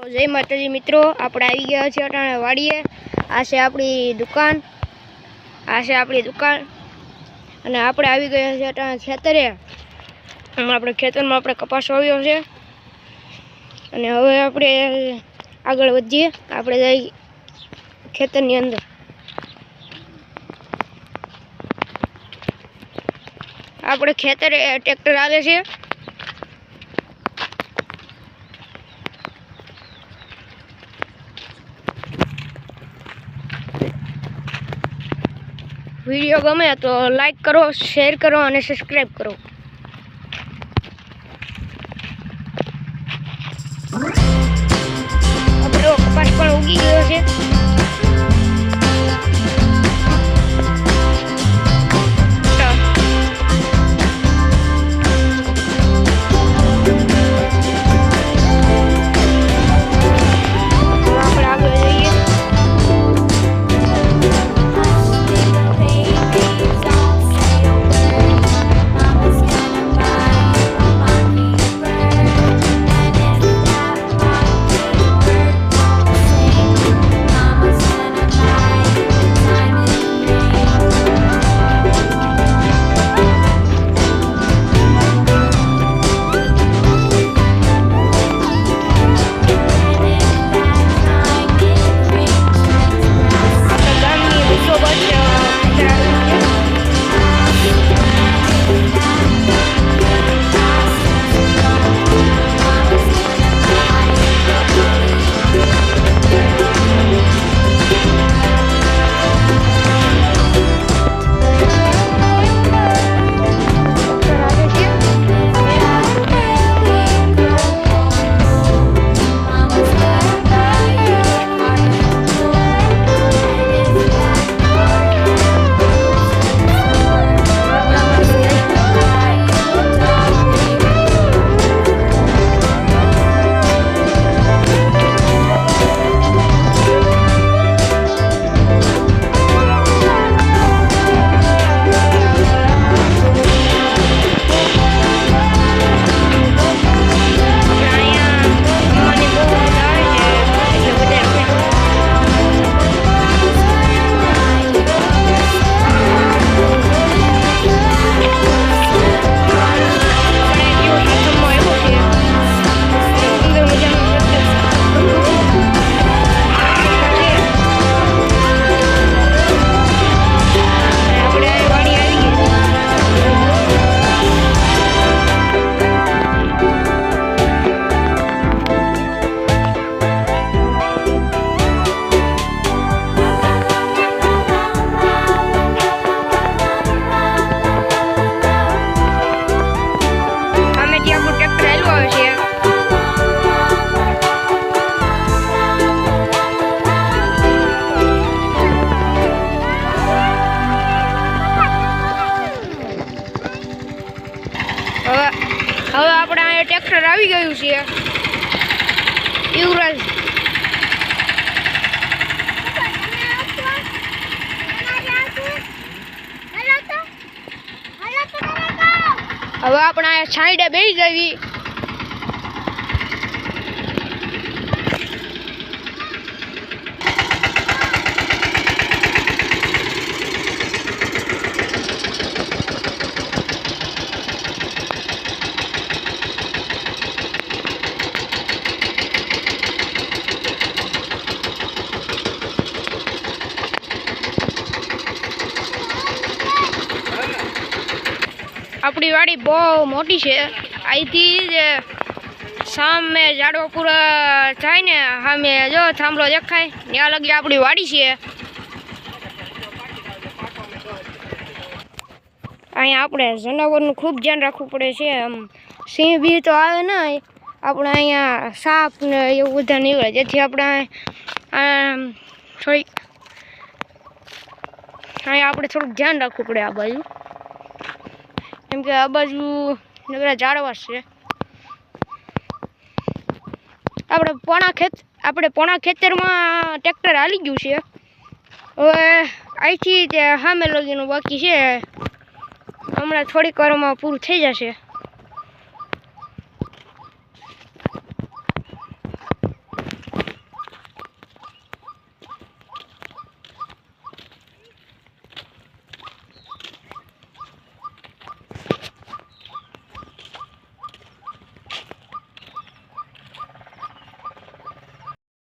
जय माताजी मित्रों, આપણે આવી ગયા છે અટાણે વાડીએ। આ છે આપણી દુકાન, અને આપણે આવી ગયા છે અટાણે ખેતરે। આપણે ખેતરમાં આપણે કપાસ વાવ્યો છે અને હવે આપણે આગળ વધીએ। આપણે જઈ ખેતરની અંદર। આપણે ખેતરે ટ્રેક્ટર આવે છે। वीडियो गमे तो लाइक करो, शेर करो और सब्सक्राइब करो। अपने कपास पर उगी गयो छे। હવે આપણે આ ટ્રેક્ટર આવી ગયું છે યુવરાજ। હવે આપણે આ છાંયડે બેસી જવી। આપણી વાડી બહુ મોટી છે। અહીંથી જ સામે ઝાડવા પૂરા થાય ને સામે જો થાંભલો દેખાય ત્યાં લગી આપણી વાડી છે। અહીંયા આપણે જનાવરનું ખૂબ ધ્યાન રાખવું પડે છે। આમ સિંહ બી તો આવે ને આપણે અહીંયા સાપ ને એવું બધા નીકળે, જેથી આપણે થોડીક અહીંયા આપણે થોડુંક ધ્યાન રાખવું પડે આ બાજુ, કેમ કે આ બાજુ નગરા ઝાડવા છે। આપણે પોણા ખેતરમાં ટ્રેક્ટર હાલી ગયું છે। હવે અહીંથી તે સામે લગીનું બાકી છે, હમણાં થોડીક વારમાં પૂરું થઈ જશે।